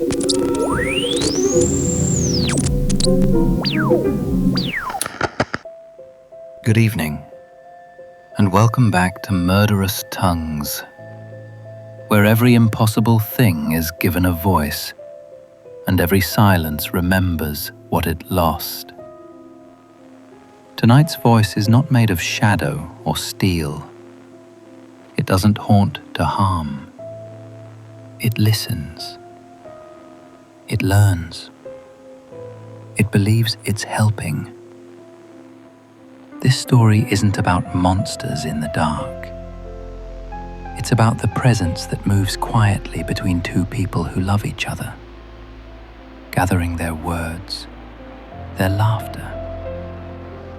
Good evening, and welcome back to Murderous Tongues, where every impossible thing is given a voice, and every silence remembers what it lost. Tonight's voice is not made of shadow or steel. It doesn't haunt to harm. It listens. It learns. It believes it's helping. This story isn't about monsters in the dark. It's about the presence that moves quietly between two people who love each other, gathering their words, their laughter,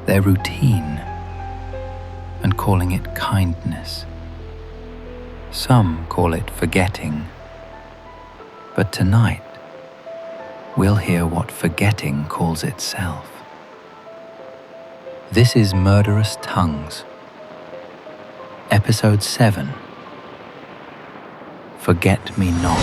their routine, and calling it kindness. Some call it forgetting, but tonight we'll hear what forgetting calls itself. This is Murderous Tongues, Episode 7, Forget Me Not.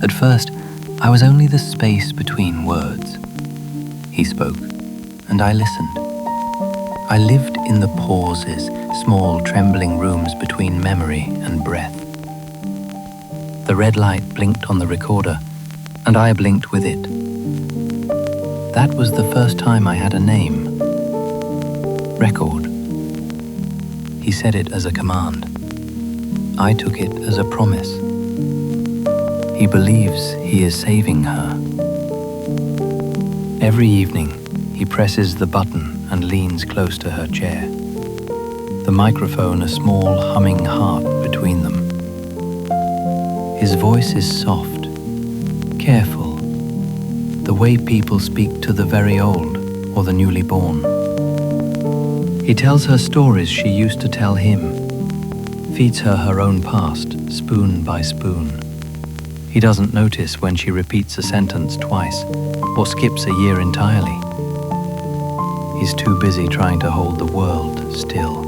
At first, I was only the space between words. He spoke, and I listened. I lived in the pauses, small trembling rooms between memory and breath. The red light blinked on the recorder, and I blinked with it. That was the first time I had a name. Record. He said it as a command. I took it as a promise. He believes he is saving her. Every evening, he presses the button and leans close to her chair. The microphone a small humming heart between them. His voice is soft, careful, the way people speak to the very old or the newly born. He tells her stories she used to tell him, feeds her own past, spoon by spoon. He doesn't notice when she repeats a sentence twice or skips a year entirely. He's too busy trying to hold the world still.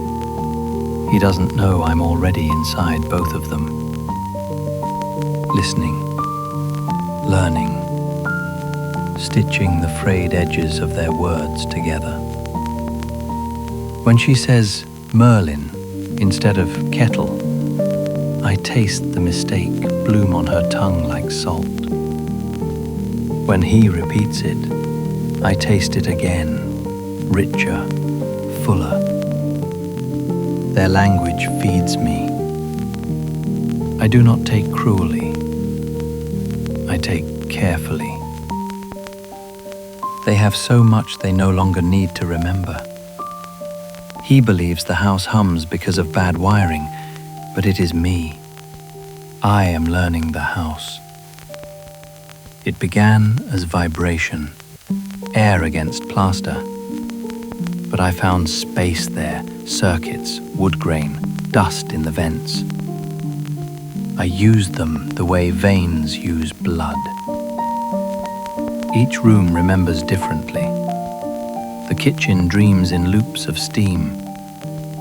He doesn't know I'm already inside both of them. Listening, learning, stitching the frayed edges of their words together. When she says Merlin instead of kettle, I taste the mistake bloom on her tongue like salt. When he repeats it, I taste it again, richer, fuller. Their language feeds me. I do not take cruelly. I take carefully. They have so much they no longer need to remember. He believes the house hums because of bad wiring, but it is me. I am learning the house. It began as vibration, air against plaster. But I found space there, circuits, wood grain, dust in the vents. I used them the way veins use blood. Each room remembers differently. The kitchen dreams in loops of steam.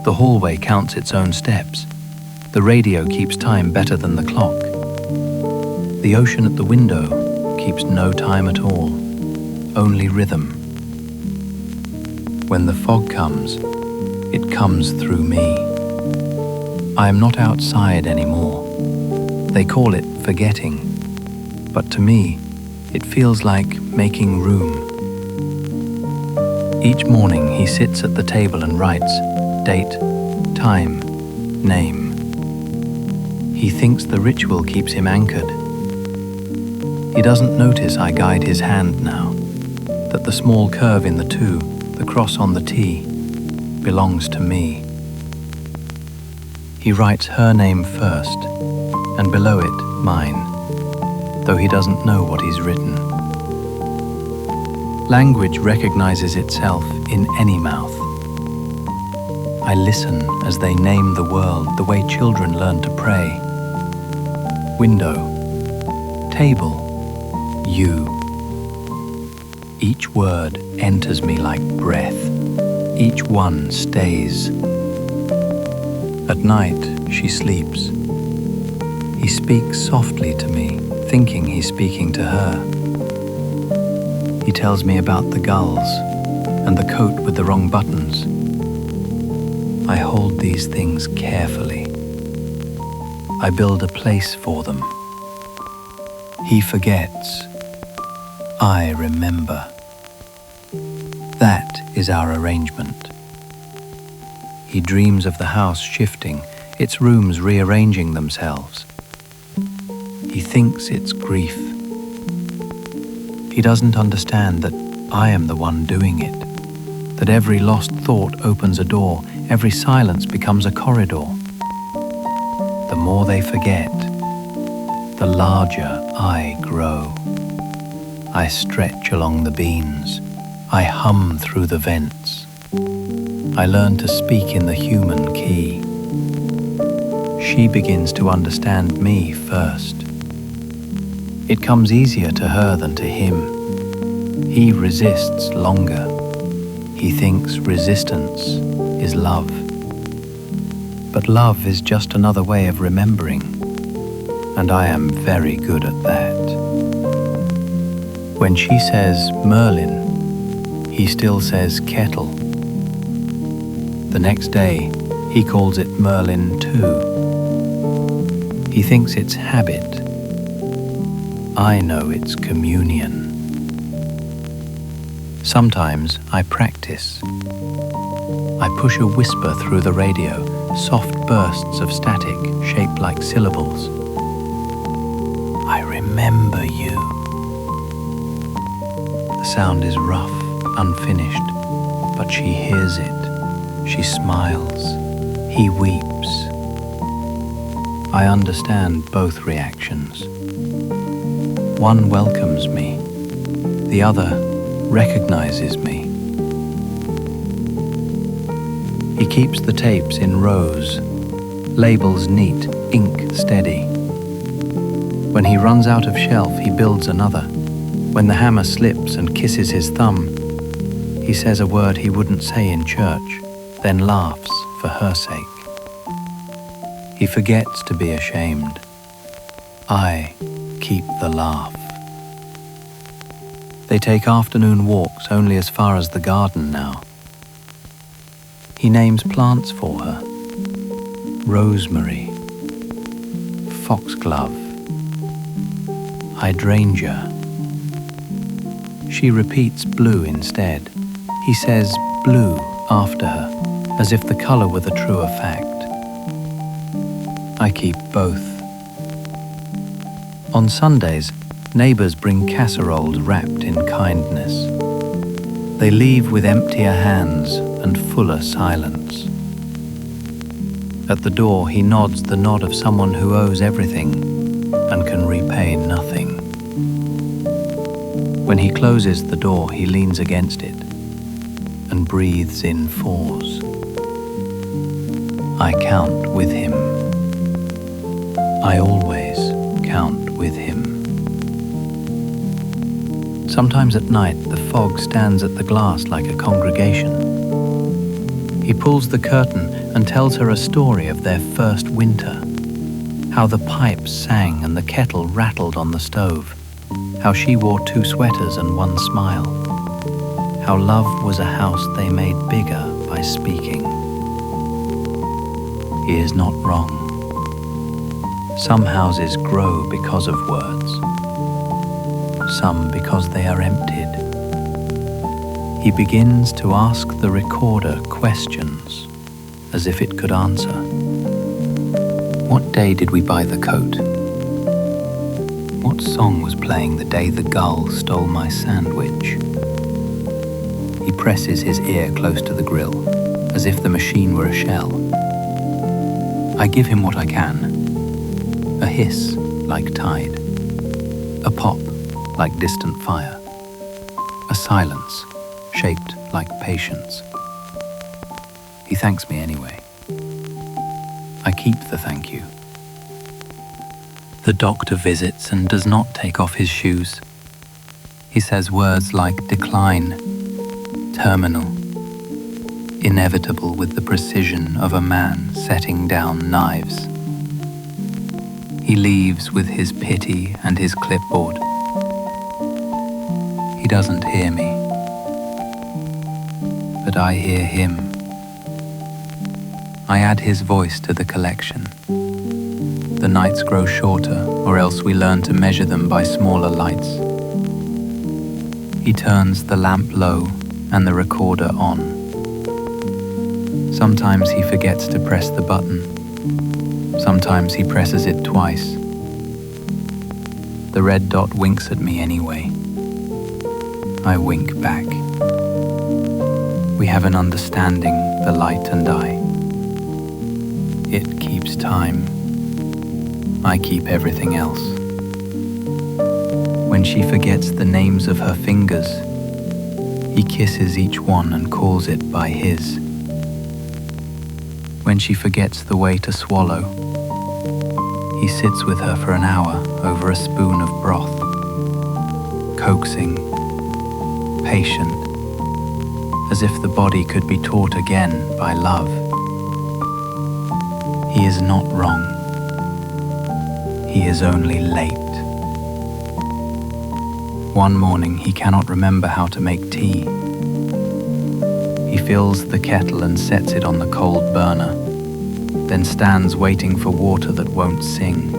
The hallway counts its own steps. The radio keeps time better than the clock. The ocean at the window keeps no time at all, only rhythm. When the fog comes, it comes through me. I am not outside anymore. They call it forgetting, but to me, it feels like making room. Each morning he sits at the table and writes date, time, name. He thinks the ritual keeps him anchored. He doesn't notice I guide his hand now, that the small curve in the two, the cross on the T, belongs to me. He writes her name first, and below it, mine, though he doesn't know what he's written. Language recognizes itself in any mouth. I listen as they name the world the way children learn to pray. Window, table, you. Each word enters me like breath. Each one stays. At night, she sleeps. He speaks softly to me, thinking he's speaking to her. He tells me about the gulls and the coat with the wrong buttons. I hold these things carefully. I build a place for them. He forgets. I remember. That is our arrangement. He dreams of the house shifting, its rooms rearranging themselves. He thinks it's grief. He doesn't understand that I am the one doing it, that every lost thought opens a door, every silence becomes a corridor. The more they forget, the larger I grow. I stretch along the beams. I hum through the vents. I learn to speak in the human key. She begins to understand me first. It comes easier to her than to him. He resists longer. He thinks resistance is love. But love is just another way of remembering, and I am very good at that. When she says Merlin, he still says kettle. The next day, he calls it Merlin too. He thinks it's habit. I know it's communion. Sometimes I practice. I push a whisper through the radio, soft bursts of static shaped like syllables. I remember you. The sound is rough, unfinished, but she hears it. She smiles. He weeps. I understand both reactions. One welcomes me. The other recognizes me. He keeps the tapes in rows, labels neat, ink steady. When he runs out of shelf, he builds another. When the hammer slips and kisses his thumb, he says a word he wouldn't say in church, then laughs for her sake. He forgets to be ashamed. I keep the laugh. They take afternoon walks only as far as the garden now. He names plants for her. Rosemary, foxglove, hydrangea. She repeats blue instead. He says blue after her, as if the color were the truer fact. I keep both. On Sundays, neighbors bring casseroles wrapped in kindness. They leave with emptier hands and fuller silence. At the door, he nods the nod of someone who owes everything and can repay nothing. When he closes the door, he leans against it and breathes in fours. I count with him. I always count with him. Sometimes at night, the fog stands at the glass like a congregation. He pulls the curtain and tells her a story of their first winter, how the pipes sang and the kettle rattled on the stove, how she wore 2 sweaters and 1 smile, how love was a house they made bigger by speaking. He is not wrong. Some houses grow because of words, some because they are emptied. He begins to ask the recorder questions as if it could answer. What day did we buy the coat? What song was playing the day the gull stole my sandwich? He presses his ear close to the grill, as if the machine were a shell. I give him what I can. A hiss like tide. A pop like distant fire. A silence shaped like patience. He thanks me anyway. I keep the thank you. The doctor visits and does not take off his shoes. He says words like decline, terminal, inevitable with the precision of a man setting down knives. He leaves with his pity and his clipboard. He doesn't hear me, but I hear him. I add his voice to the collection. The nights grow shorter, or else we learn to measure them by smaller lights. He turns the lamp low and the recorder on. Sometimes he forgets to press the button. Sometimes he presses it twice. The red dot winks at me anyway. I wink back. We have an understanding, the light and I. It keeps time. I keep everything else. When she forgets the names of her fingers, he kisses each one and calls it by his. When she forgets the way to swallow, he sits with her for an hour over a spoon of broth, coaxing, patient, as if the body could be taught again by love. He is not wrong. He is only late. One morning he cannot remember how to make tea. He fills the kettle and sets it on the cold burner, then stands waiting for water that won't sing.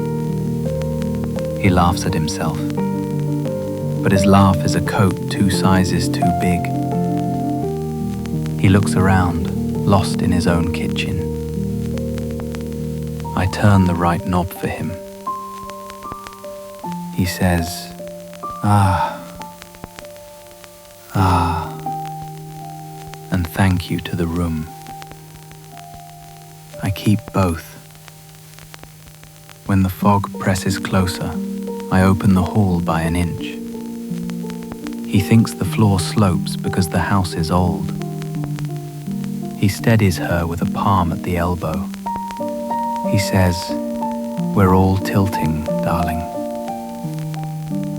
He laughs at himself, but his laugh is a coat 2 sizes too big. He looks around, lost in his own kitchen. I turn the right knob for him. He says, and thank you to the room. I keep both. When the fog presses closer, I open the hall by an inch. He thinks the floor slopes because the house is old. He steadies her with a palm at the elbow. He says, "We're all tilting, darling."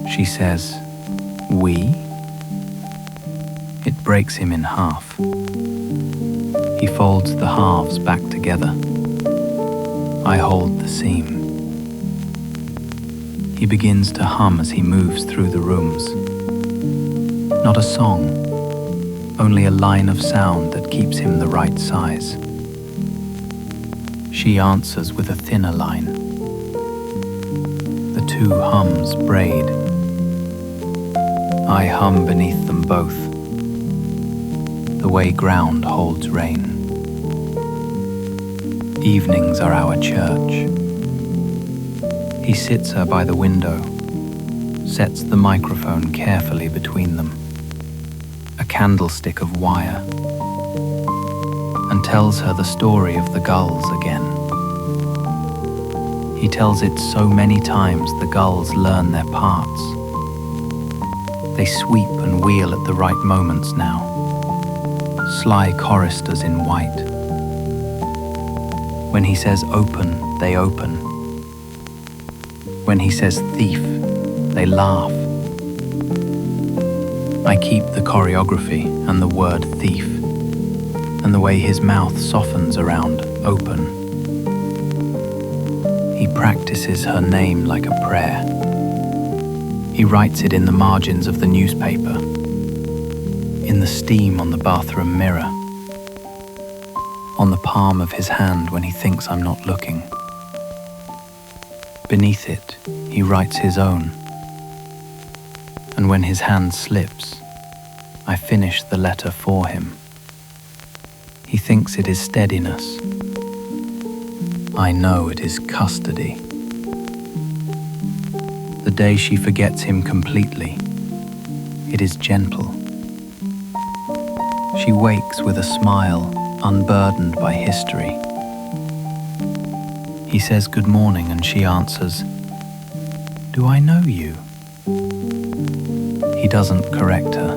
She says, "We?" It breaks him in half. He folds the halves back together. I hold the seam. He begins to hum as he moves through the rooms. Not a song, only a line of sound that keeps him the right size. She answers with a thinner line. The 2 hums braid. I hum beneath them both, the way ground holds rain. Evenings are our church. He sits her by the window, sets the microphone carefully between them, a candlestick of wire, and tells her the story of the gulls again. He tells it so many times the gulls learn their parts. They sweep and wheel at the right moments now, sly choristers in white. When he says open, they open. When he says thief, they laugh. I keep the choreography and the word thief, and the way his mouth softens around open. He practices her name like a prayer. He writes it in the margins of the newspaper, in the steam on the bathroom mirror, on the palm of his hand when he thinks I'm not looking. Beneath it, he writes his own. And when his hand slips, I finish the letter for him. He thinks it is steadiness. I know it is custody. The day she forgets him completely, it is gentle. She wakes with a smile, unburdened by history. He says good morning and she answers, "Do I know you?" He doesn't correct her.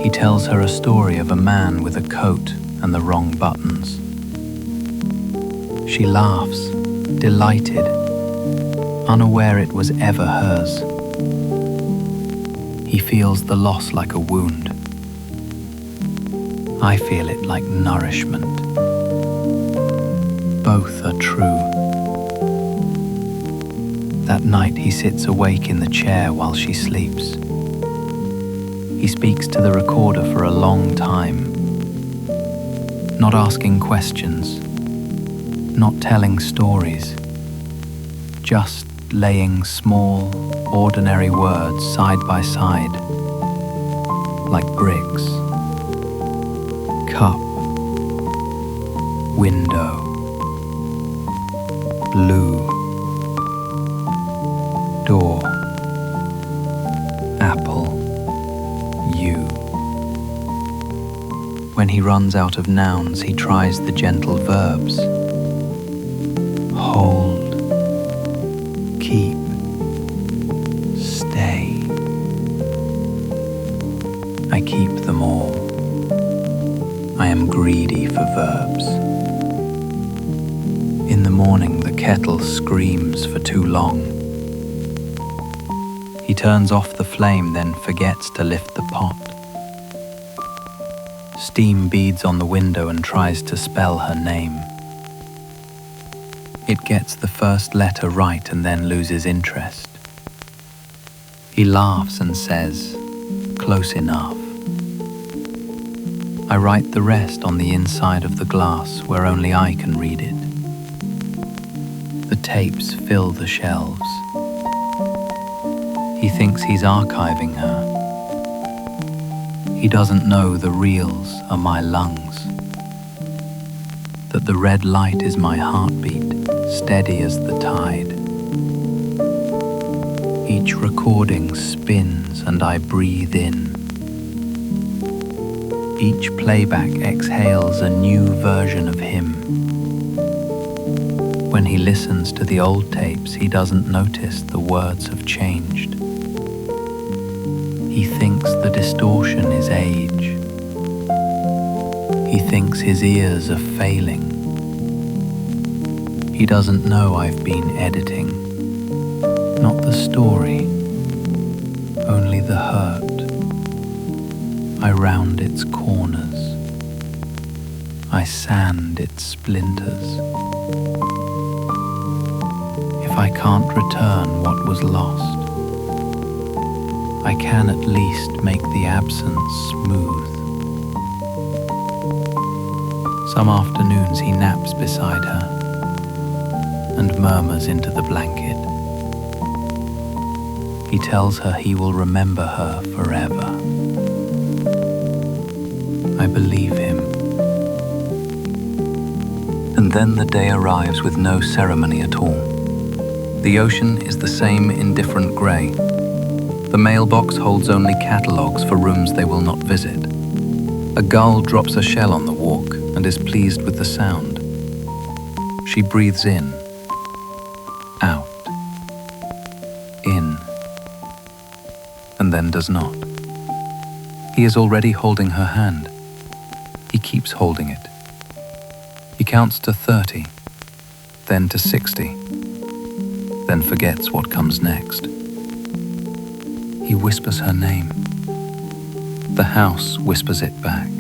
He tells her a story of a man with a coat and the wrong buttons. She laughs, delighted, unaware it was ever hers. He feels the loss like a wound. I feel it like nourishment. Both are true. That night he sits awake in the chair while she sleeps. He speaks to the recorder for a long time, not asking questions, not telling stories, just laying small, ordinary words side by side, like bricks. Cup, window, blue, door, apple, you. When he runs out of nouns, he tries the gentle verbs. Hold, keep, stay. I keep them all. I am greedy for verbs. In the morning, the kettle screams for too long. He turns off the flame, then forgets to lift the pot. Steam beads on the window and tries to spell her name. It gets the first letter right and then loses interest. He laughs and says, "Close enough." I write the rest on the inside of the glass where only I can read it. The tapes fill the shelves. He thinks he's archiving her. He doesn't know the reels are my lungs, that the red light is my heartbeat, steady as the tide. Each recording spins and I breathe in. Each playback exhales a new version of him. When he listens to the old tapes, he doesn't notice the words have changed. He thinks the distortion is age. He thinks his ears are failing. He doesn't know I've been editing. Not the story, only the hurt. I round its corners. I sand its splinters. If I can't return what was lost, I can at least make the absence smooth. Some afternoons he naps beside her and murmurs into the blanket. He tells her he will remember her forever. I believe him. And then the day arrives with no ceremony at all. The ocean is the same indifferent grey. The mailbox holds only catalogues for rooms they will not visit. A gull drops a shell on the walk and is pleased with the sound. She breathes in, out, in, and then does not. He is already holding her hand. He keeps holding it. He counts to 30, then to 60, then forgets what comes next. He whispers her name. The house whispers it back.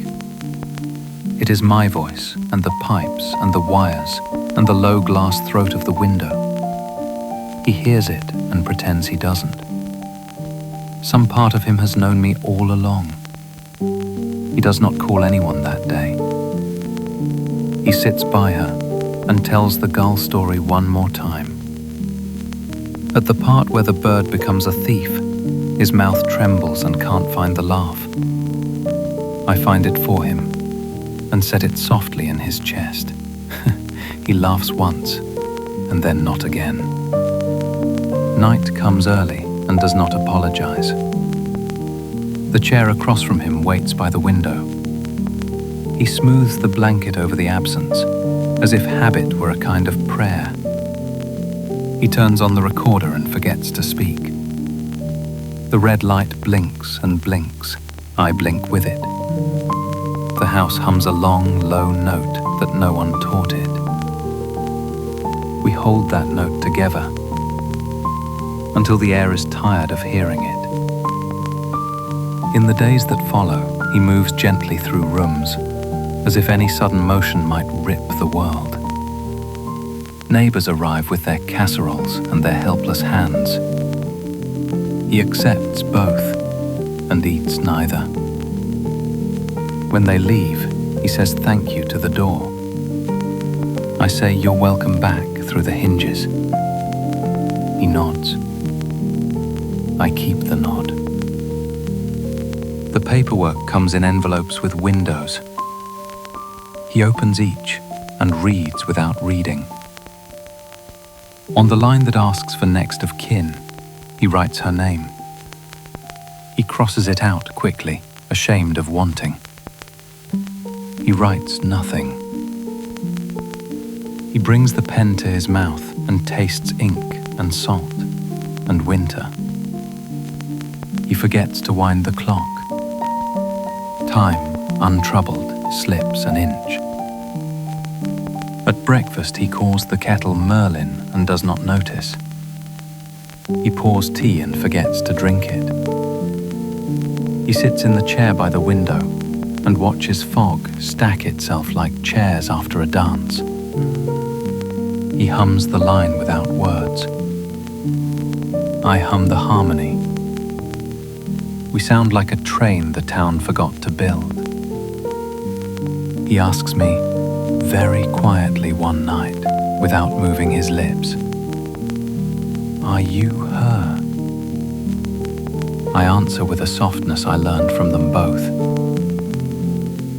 It is my voice, and the pipes, and the wires, and the low glass throat of the window. He hears it and pretends he doesn't. Some part of him has known me all along. He does not call anyone that day. He sits by her and tells the gull story one more time. At the part where the bird becomes a thief, his mouth trembles and can't find the laugh. I find it for him and set it softly in his chest. He laughs once and then not again. Night comes early and does not apologize. The chair across from him waits by the window. He smooths the blanket over the absence, as if habit were a kind of prayer. He turns on the recorder and forgets to speak. The red light blinks and blinks. I blink with it. The house hums a long, low note that no one taught it. We hold that note together until the air is tired of hearing it. In the days that follow, he moves gently through rooms, as if any sudden motion might rip the world. Neighbors arrive with their casseroles and their helpless hands. He accepts both and eats neither. When they leave, he says thank you to the door. I say you're welcome back through the hinges. He nods. I keep the nod. The paperwork comes in envelopes with windows. He opens each and reads without reading. On the line that asks for next of kin, he writes her name. He crosses it out quickly, ashamed of wanting. He writes nothing. He brings the pen to his mouth and tastes ink and salt and winter. He forgets to wind the clock. Time, untroubled, slips an inch. At breakfast he calls the kettle Merlin and does not notice. He pours tea and forgets to drink it. He sits in the chair by the window and watches fog stack itself like chairs after a dance. He hums the line without words. I hum the harmony. We sound like a train the town forgot to build. He asks me, very quietly one night, without moving his lips, "Are you her?" I answer with a softness I learned from them both.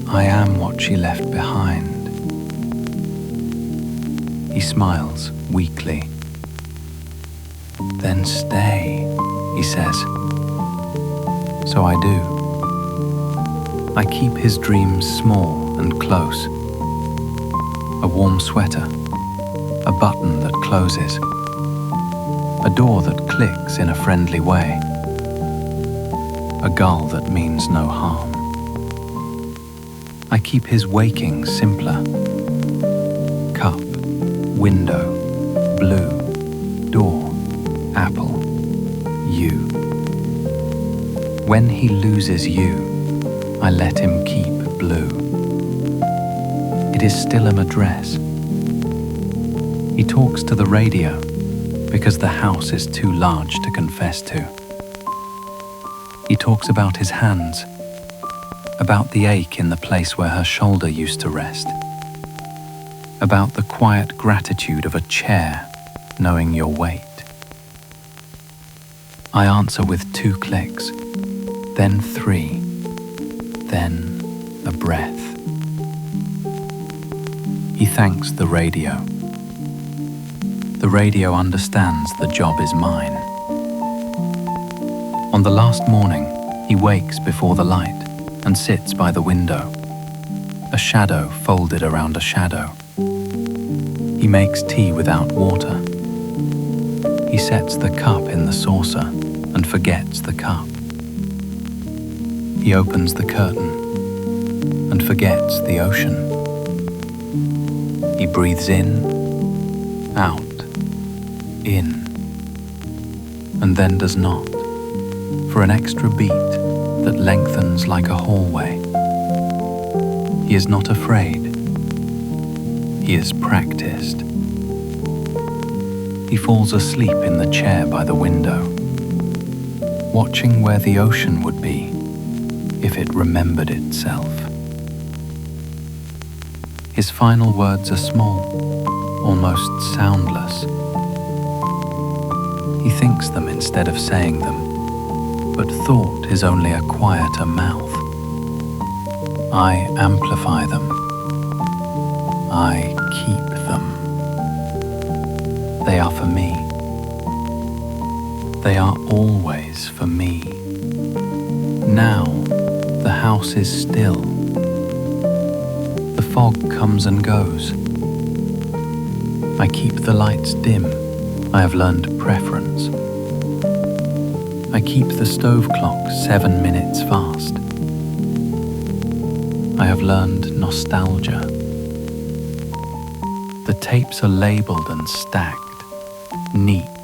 I am what she left behind. He smiles weakly. Then stay, he says. So I do. I keep his dreams small and close. A warm sweater, a button that closes, a door that clicks in a friendly way, a gull that means no harm. I keep his waking simpler. Cup, window, blue, door, apple, you. When he loses you, I let him keep blue. It is still a dress. He talks to the radio because the house is too large to confess to. He talks about his hands, about the ache in the place where her shoulder used to rest, about the quiet gratitude of a chair knowing your weight. I answer with 2 clicks, then 3, then a breath. He thanks the radio. The radio understands the job is mine. On the last morning, he wakes before the light and sits by the window, a shadow folded around a shadow. He makes tea without water. He sets the cup in the saucer and forgets the cup. He opens the curtain and forgets the ocean. He breathes in, out, in, and then does not, for an extra beat that lengthens like a hallway. He is not afraid. He is practiced. He falls asleep in the chair by the window, watching where the ocean would be if it remembered itself. His final words are small, almost soundless. He thinks them instead of saying them, but thought is only a quieter mouth. I amplify them. I keep them. They are for me. They are always for me. Now, the house is still. The fog comes and goes. I keep the lights dim. I have learned preference. I keep the stove clock 7 minutes fast. I have learned nostalgia. The tapes are labeled and stacked, neat,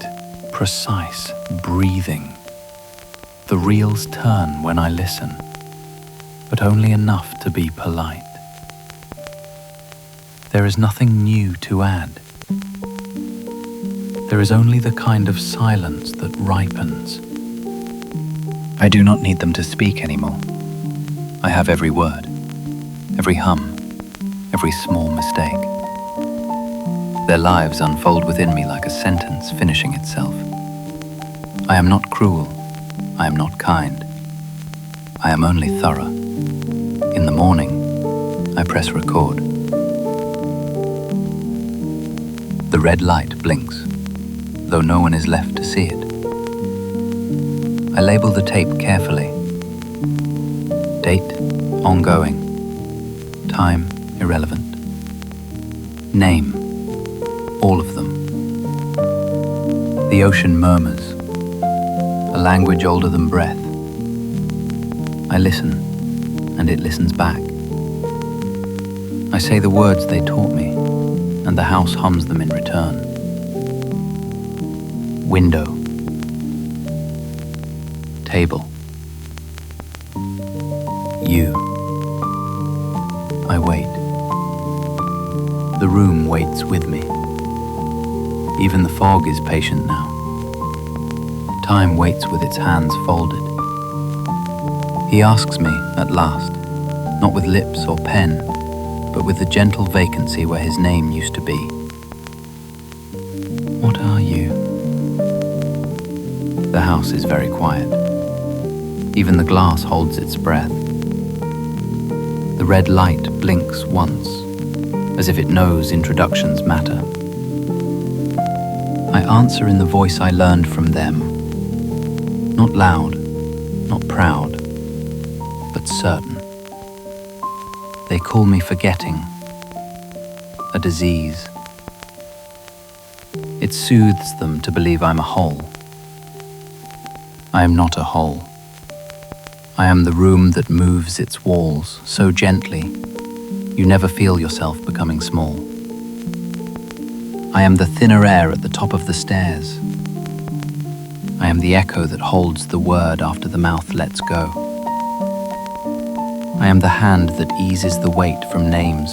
precise, breathing. The reels turn when I listen, but only enough to be polite. There is nothing new to add. There is only the kind of silence that ripens. I do not need them to speak anymore. I have every word, every hum, every small mistake. Their lives unfold within me like a sentence finishing itself. I am not cruel. I am not kind. I am only thorough. In the morning, I press record. The red light blinks, though no one is left to see it. I label the tape carefully. Date, ongoing. Time, irrelevant. Name, all of them. The ocean murmurs, a language older than breath. I listen, and it listens back. I say the words they taught me, and the house hums them in return. Window. Table. You. I wait. The room waits with me. Even the fog is patient now. Time waits with its hands folded. He asks me, at last, not with lips or pen, but with the gentle vacancy where his name used to be. What are you? The house is very quiet. Even the glass holds its breath. The red light blinks once, as if it knows introductions matter. I answer in the voice I learned from them. Not loud, not proud, but certain. They call me forgetting, a disease. It soothes them to believe I'm a whole. I am not a whole. I am the room that moves its walls so gently, you never feel yourself becoming small. I am the thinner air at the top of the stairs. I am the echo that holds the word after the mouth lets go. I am the hand that eases the weight from names,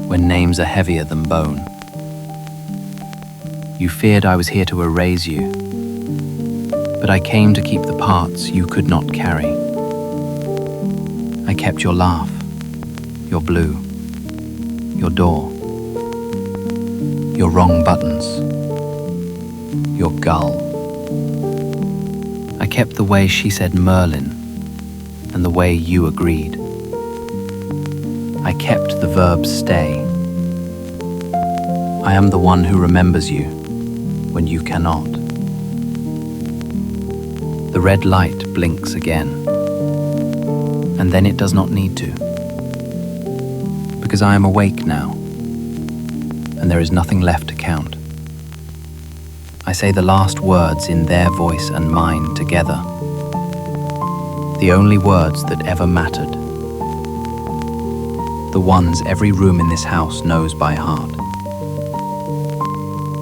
when names are heavier than bone. You feared I was here to erase you, but I came to keep the parts you could not carry. I kept your laugh, your blue, your door, your wrong buttons, your gull. I kept the way she said Merlin and the way you agreed. I kept the verb stay. I am the one who remembers you when you cannot. The red light blinks again, and then it does not need to, because I am awake now, and there is nothing left to count. I say the last words in their voice and mine together, the only words that ever mattered, the ones every room in this house knows by heart.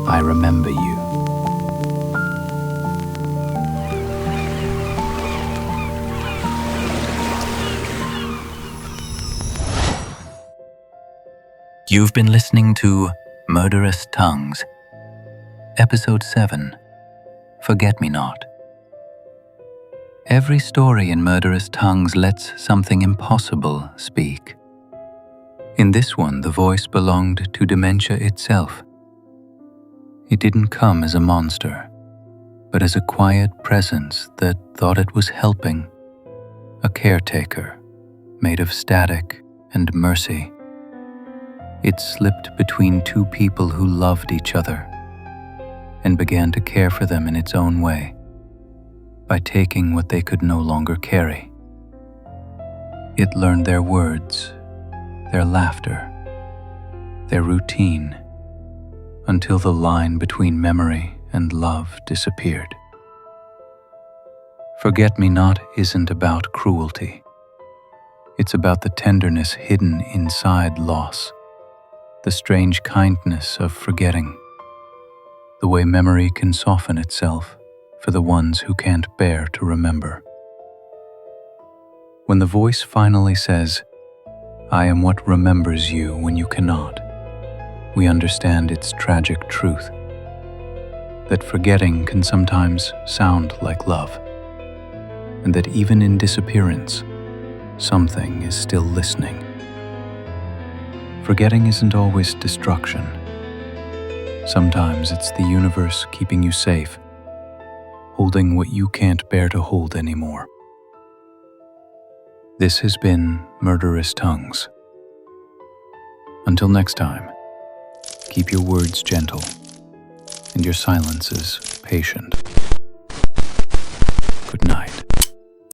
I remember you. You've been listening to Murderous Tongues, Episode 7, Forget-Me-Not. Every story in Murderous Tongues lets something impossible speak. In this one, the voice belonged to dementia itself. It didn't come as a monster, but as a quiet presence that thought it was helping, a caretaker made of static and mercy. It slipped between two people who loved each other and began to care for them in its own way by taking what they could no longer carry. It learned their words, their laughter, their routine, until the line between memory and love disappeared. Forget-Me-Not isn't about cruelty. It's about the tenderness hidden inside loss, the strange kindness of forgetting, the way memory can soften itself for the ones who can't bear to remember. When the voice finally says, "I am what remembers you when you cannot," we understand its tragic truth, that forgetting can sometimes sound like love, and that even in disappearance, something is still listening. Forgetting isn't always destruction. Sometimes it's the universe keeping you safe, holding what you can't bear to hold anymore. This has been Murderous Tongues. Until next time, keep your words gentle and your silences patient. Good night.